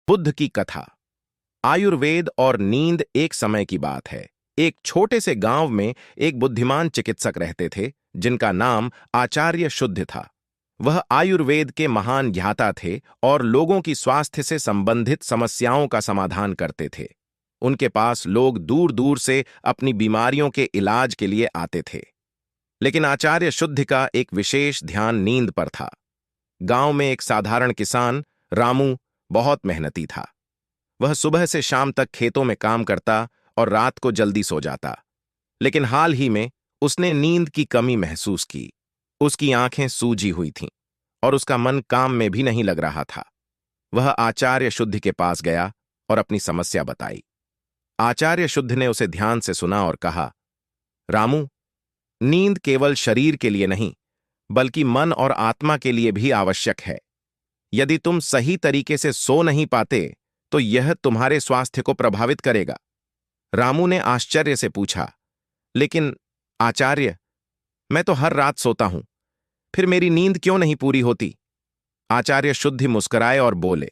बुद्ध की कथा। आयुर्वेद और नींद एक समय की बात है। एक छोटे से गांव में एक बुद्धिमान चिकित्सक रहते थे जिनका नाम आचार्य शुद्ध था। वह आयुर्वेद के महान ज्ञाता थे और लोगों की स्वास्थ्य से संबंधित समस्याओं का समाधान करते थे। उनके पास लोग दूर दूर से अपनी बीमारियों के इलाज के लिए आते थे। लेकिन आचार्य शुद्ध का एक विशेष ध्यान नींद पर था। गांव में एक साधारण किसान रामू बहुत मेहनती था। वह सुबह से शाम तक खेतों में काम करता और रात को जल्दी सो जाता। लेकिन हाल ही में उसने नींद की कमी महसूस की। उसकी आंखें सूजी हुई थीं और उसका मन काम में भी नहीं लग रहा था। वह आचार्य शुद्ध के पास गया और अपनी समस्या बताई। आचार्य शुद्ध ने उसे ध्यान से सुना और कहा, रामू, नींद केवल शरीर के लिए नहीं बल्कि मन और आत्मा के लिए भी आवश्यक है। यदि तुम सही तरीके से सो नहीं पाते तो यह तुम्हारे स्वास्थ्य को प्रभावित करेगा। रामू ने आश्चर्य से पूछा, लेकिन आचार्य, मैं तो हर रात सोता हूं, फिर मेरी नींद क्यों नहीं पूरी होती? आचार्य शुद्ध मुस्कुराए और बोले,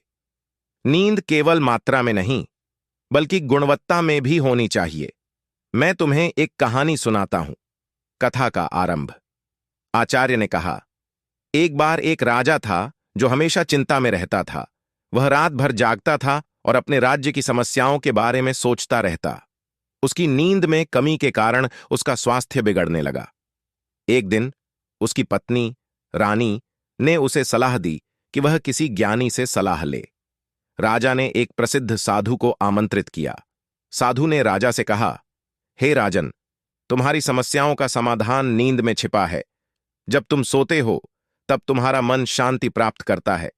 नींद केवल मात्रा में नहीं बल्कि गुणवत्ता में भी होनी चाहिए। मैं तुम्हें एक कहानी सुनाता हूं। कथा का आरंभ। आचार्य ने कहा, एक बार एक राजा था जो हमेशा चिंता में रहता था। वह रात भर जागता था और अपने राज्य की समस्याओं के बारे में सोचता रहता। उसकी नींद में कमी के कारण उसका स्वास्थ्य बिगड़ने लगा। एक दिन उसकी पत्नी रानी ने उसे सलाह दी कि वह किसी ज्ञानी से सलाह ले। राजा ने एक प्रसिद्ध साधु को आमंत्रित किया। साधु ने राजा से कहा, हे राजन, तुम्हारी समस्याओं का समाधान नींद में छिपा है। जब तुम सोते हो तब तुम्हारा मन शांति प्राप्त करता है।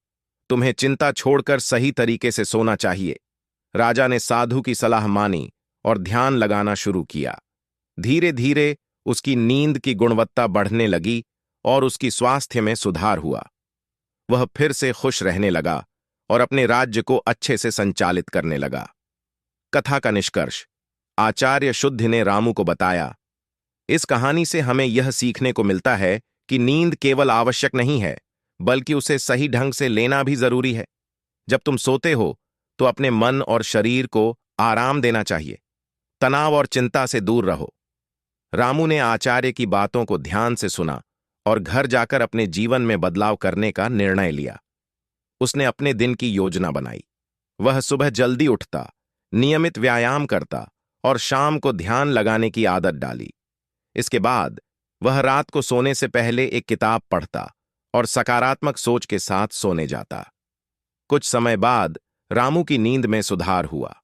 तुम्हें चिंता छोड़कर सही तरीके से सोना चाहिए। राजा ने साधु की सलाह मानी और ध्यान लगाना शुरू किया। धीरे धीरे उसकी नींद की गुणवत्ता बढ़ने लगी और उसकी स्वास्थ्य में सुधार हुआ। वह फिर से खुश रहने लगा और अपने राज्य को अच्छे से संचालित करने लगा। कथा का निष्कर्ष। आचार्य शुद्ध ने रामू को बताया, इस कहानी से हमें यह सीखने को मिलता है कि नींद केवल आवश्यक नहीं है बल्कि उसे सही ढंग से लेना भी जरूरी है। जब तुम सोते हो तो अपने मन और शरीर को आराम देना चाहिए। तनाव और चिंता से दूर रहो। रामू ने आचार्य की बातों को ध्यान से सुना और घर जाकर अपने जीवन में बदलाव करने का निर्णय लिया। उसने अपने दिन की योजना बनाई। वह सुबह जल्दी उठता, नियमित व्यायाम करता और शाम को ध्यान लगाने की आदत डाली। इसके बाद वह रात को सोने से पहले एक किताब पढ़ता और सकारात्मक सोच के साथ सोने जाता। कुछ समय बाद रामू की नींद में सुधार हुआ।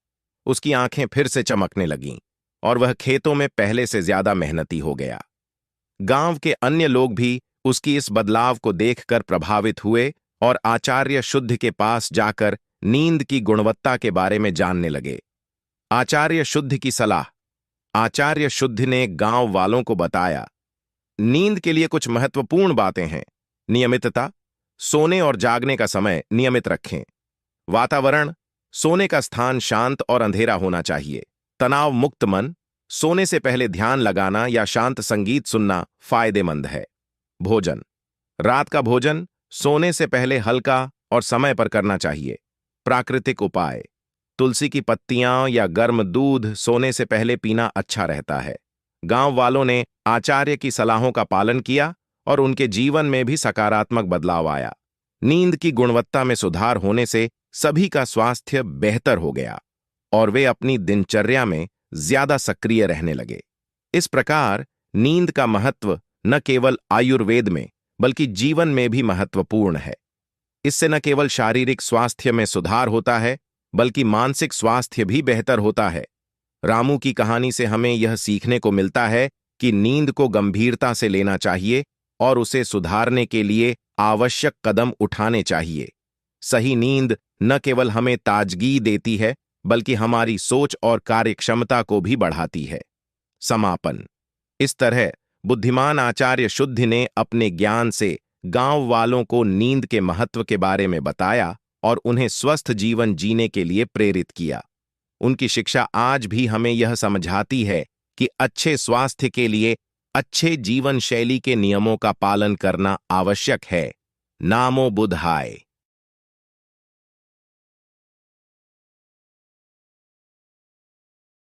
उसकी आंखें फिर से चमकने लगीं और वह खेतों में पहले से ज्यादा मेहनती हो गया। गांव के अन्य लोग भी उसकी इस बदलाव को देखकर प्रभावित हुए और आचार्य शुद्ध के पास जाकर नींद की गुणवत्ता के बारे में जानने लगे। आचार्य शुद्ध की सलाह। आचार्य शुद्ध ने गांव वालों को बताया, नींद के लिए कुछ महत्वपूर्ण बातें हैं। नियमितता, सोने और जागने का समय नियमित रखें। वातावरण, सोने का स्थान शांत और अंधेरा होना चाहिए। तनाव मुक्त मन, सोने से पहले ध्यान लगाना या शांत संगीत सुनना फायदेमंद है। भोजन, रात का भोजन सोने से पहले हल्का और समय पर करना चाहिए। प्राकृतिक उपाय, तुलसी की पत्तियां या गर्म दूध सोने से पहले पीना अच्छा रहता है। गांव वालों ने आचार्य की सलाहों का पालन किया और उनके जीवन में भी सकारात्मक बदलाव आया। नींद की गुणवत्ता में सुधार होने से सभी का स्वास्थ्य बेहतर हो गया और वे अपनी दिनचर्या में ज्यादा सक्रिय रहने लगे। इस प्रकार नींद का महत्व न केवल आयुर्वेद में बल्कि जीवन में भी महत्वपूर्ण है। इससे न केवल शारीरिक स्वास्थ्य में सुधार होता है बल्कि मानसिक स्वास्थ्य भी बेहतर होता है। रामू की कहानी से हमें यह सीखने को मिलता है कि नींद को गंभीरता से लेना चाहिए और उसे सुधारने के लिए आवश्यक कदम उठाने चाहिए। सही नींद न केवल हमें ताजगी देती है बल्कि हमारी सोच और कार्यक्षमता को भी बढ़ाती है। समापन। इस तरह बुद्धिमान आचार्य शुद्ध ने अपने ज्ञान से गांव वालों को नींद के महत्व के बारे में बताया और उन्हें स्वस्थ जीवन जीने के लिए प्रेरित किया। उनकी शिक्षा आज भी हमें यह समझाती है कि अच्छे स्वास्थ्य के लिए अच्छे जीवन शैली के नियमों का पालन करना आवश्यक है। नामो बुद्धाय।